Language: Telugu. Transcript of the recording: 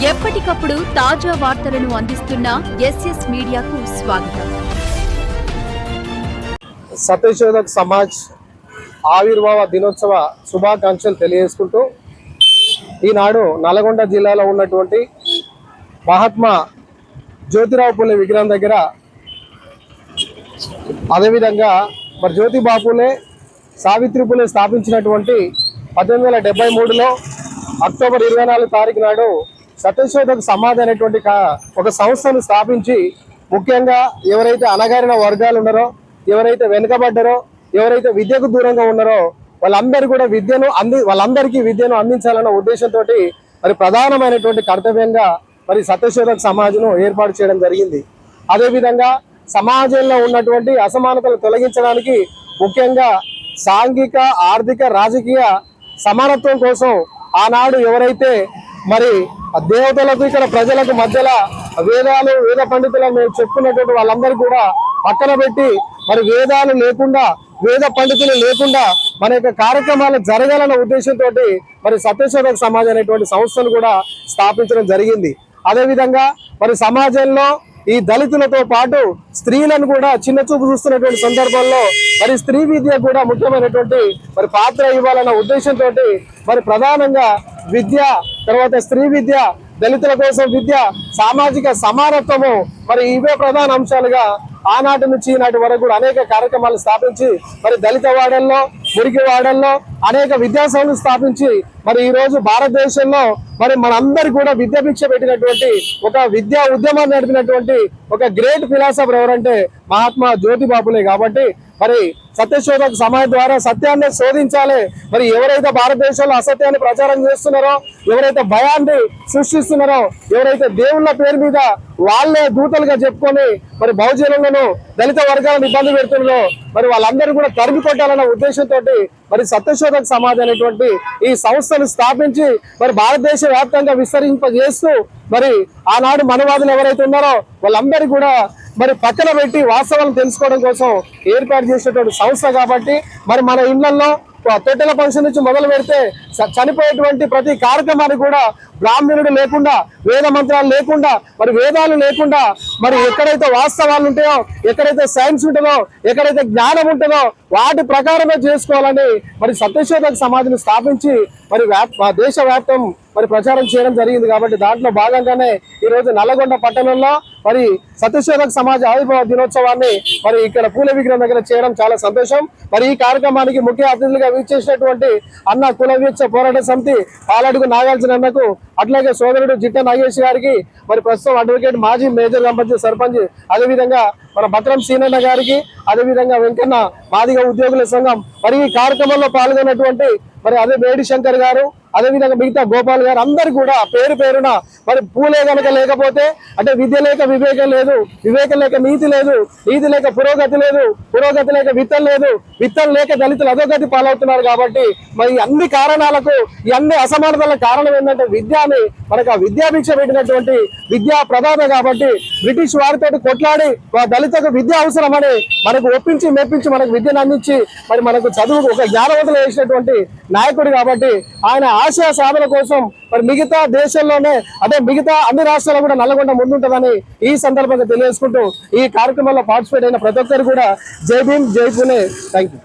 ఎప్పటికప్పుడు తాజా వార్తలను అందిస్తున్న ఎస్ఎస్ మీడియాకు స్వాగతం. సత్యశోధక్ సమాజ్ ఆవిర్భావ దినోత్సవ శుభాకాంక్షలు తెలియజేసుకుంటూ ఈనాడు నల్గొండ జిల్లాలో ఉన్నటువంటి మహాత్మా జ్యోతిరావు పూలే విగ్రహం దగ్గర, అదేవిధంగా మరి జ్యోతిబా పూలే సావిత్రి పూలే స్థాపించినటువంటి 1873లో అక్టోబర్ 24 తారీఖు నాడు సత్యశోధక్ సమాజ్ అనేటువంటి ఒక సంస్థను స్థాపించి, ముఖ్యంగా ఎవరైతే అణగారిన వర్గాలు ఉన్నారో, ఎవరైతే వెనుకబడ్డారో, ఎవరైతే విద్యకు దూరంగా ఉన్నారో వాళ్ళందరికీ విద్యను అందించాలన్న ఉద్దేశంతో మరి ప్రధానమైనటువంటి కర్తవ్యంగా మరి సత్యశోధక్ సమాజ్ను ఏర్పాటు చేయడం జరిగింది. అదేవిధంగా సమాజంలో ఉన్నటువంటి అసమానతలు తొలగించడానికి, ముఖ్యంగా సాంఘిక, ఆర్థిక, రాజకీయ సమానత్వం కోసం ఆనాడు ఎవరైతే మరి దేవతలకు ఇక్కడ ప్రజలకు మధ్యలో వేద పండితులను చెప్పుకున్నటువంటి వాళ్ళందరూ కూడా పక్కన పెట్టి, మరి వేదాలు లేకుండా, వేద పండితులు లేకుండా మన యొక్క కార్యక్రమాలు జరగాలన్న ఉద్దేశంతో మరి సత్యశోధక్ సమాజ్ అనేటువంటి సంస్థను కూడా స్థాపించడం జరిగింది. అదేవిధంగా మరి సమాజంలో ఈ దళితులతో పాటు స్త్రీలను కూడా చిన్న చూపు చూస్తున్నటువంటి సందర్భంలో మరి స్త్రీ విద్య కూడా ముఖ్యమైనటువంటి మరి పాత్ర ఇవ్వాలన్న ఉద్దేశంతో మరి ప్రధానంగా విద్య, తర్వాత స్త్రీ విద్య, దళితుల కోసం విద్య, సామాజిక సమానత్వము, మరి ఇవే ప్రధాన అంశాలుగా ఆనాటి నుంచి ఈనాటి వరకు కూడా అనేక కార్యక్రమాలు స్థాపించి మరి దళిత వాడల్లో, మురికి వాడల్లో అనేక విద్యాసంస్థలు స్థాపించి మరి ఈ రోజు భారతదేశంలో మరి మనందరి కూడా విద్యాభిక్ష పెట్టినటువంటి ఒక విద్యా ఉద్యమాన్ని నడిపినటువంటి ఒక గ్రేట్ ఫిలాసఫర్ ఎవరంటే మహాత్మా జ్యోతిబా పూలే. కాబట్టి మరి సత్యశోధక్ సమాజ్ ద్వారా సత్యాన్ని శోధించాలి. మరి ఎవరైతే భారతదేశంలో అసత్యాన్ని ప్రచారం చేస్తున్నారో, ఎవరైతే భయాన్ని సృష్టిస్తున్నారో, ఎవరైతే దేవుళ్ళ పేరు మీద వాళ్ళే దూతలుగా చెప్పుకొని మరి బహుజనులను, దళిత వర్గాలను ఇబ్బంది పెడుతున్నారో, మరి వాళ్ళందరూ కూడా తరిమి కొట్టాలన్న ఉద్దేశంతో మరి సత్యశోధక్ సమాజ్ అనేటువంటి ఈ సంస్థను స్థాపించి మరి భారతదేశ వ్యాప్తంగా విస్తరింపజేస్తూ మరి ఆనాడు మనవాదులు ఎవరైతే ఉన్నారో వాళ్ళందరూ కూడా మరి పక్కన పెట్టి వాస్తవాలను తెలుసుకోవడం కోసం ఏర్పాటు చేసినటువంటి సంస్థ. కాబట్టి మరి మన ఇళ్లలో తొట్టెల ఫంక్షన్ నుంచి మొదలు పెడితే చనిపోయేటువంటి ప్రతి కార్యక్రమానికి కూడా బ్రాహ్మణుడు లేకుండా, వేద మంత్రాలు లేకుండా, మరి వేదాలు లేకుండా, మరి ఎక్కడైతే వాస్తవాలు ఉంటాయో, ఎక్కడైతే సైన్స్ ఉంటుందో, ఎక్కడైతే జ్ఞానం ఉంటుందో వాటి ప్రకారమే చేసుకోవాలని మరి సత్యశోధక్ సమాజ్ని స్థాపించి మరి దేశవ్యాప్తం మరి ప్రచారం చేయడం జరిగింది. కాబట్టి దాంట్లో భాగంగానే ఈరోజు నల్లగొండ పట్టణంలో మరి సత్యశోధక్ సమాజ్ ఆవిర్భావ దినోత్సవాన్ని మరి ఇక్కడ పూలే విగ్రహం దగ్గర చేయడం చాలా సంతోషం. మరి ఈ కార్యక్రమానికి ముఖ్య అతిథులుగా వీచేసినటువంటి అన్న కుల వివక్ష పోరాట సమితి పాలడుగు నాగార్జున అన్నకు, అట్లాగే సోదరుడు జిట్ట నాగేష్ గారికి, మరి ప్రస్తుతం అడ్వకేట్ మాజీ మేజర్ గంపంచి సర్పంచ్, అదేవిధంగా మన భద్రం సీనన్న గారికి, అదేవిధంగా వెంకన్న మాదిగ ఉద్యోగుల సంఘం, మరి ఈ కార్యక్రమంలో పాల్గొన్నటువంటి మరి అదే వేడి శంకర్ గారు, అదేవిధంగా మిగతా గోపాల్ గారు అందరు కూడా పేరు పేరున మరి పూలే కనుక లేకపోతే అంటే విద్య లేక వివేకం లేదు, వివేకం లేక నీతి లేదు, నీతి లేక పురోగతి లేదు, పురోగతి లేక విత్తం లేదు, విత్తం లేక దళితులు అధోగతి పాలవుతున్నారు. కాబట్టి మరి అన్ని కారణాలకు, ఈ అన్ని అసమానతల కారణం ఏంటంటే విద్యాని మనకు ఆ విద్యాభిక్ష పెట్టినటువంటి విద్యా ప్రదాత. కాబట్టి బ్రిటిష్ వారితో కొట్లాడి దళితకు విద్య అవసరమని మనకు ఒప్పించి మెప్పించి మనకు విద్యను అందించి మరి మనకు చదువుకు ఒక జ్ఞానవంతులు చేసినటువంటి నాయకుడు. కాబట్టి ఆయన ఆశయ సాధన కోసం మరి మిగతా దేశంలోనే అదే మిగతా అన్ని రాష్ట్రాల్లో కూడా నల్లగొండ ముందుంటుందని ఈ సందర్భంగా తెలియజేసుకుంటూ ఈ కార్యక్రమంలో పార్టిసిపేట్ అయిన ప్రతి ఒక్కరు కూడా జై భీమ్, జై పూలే. Thank you.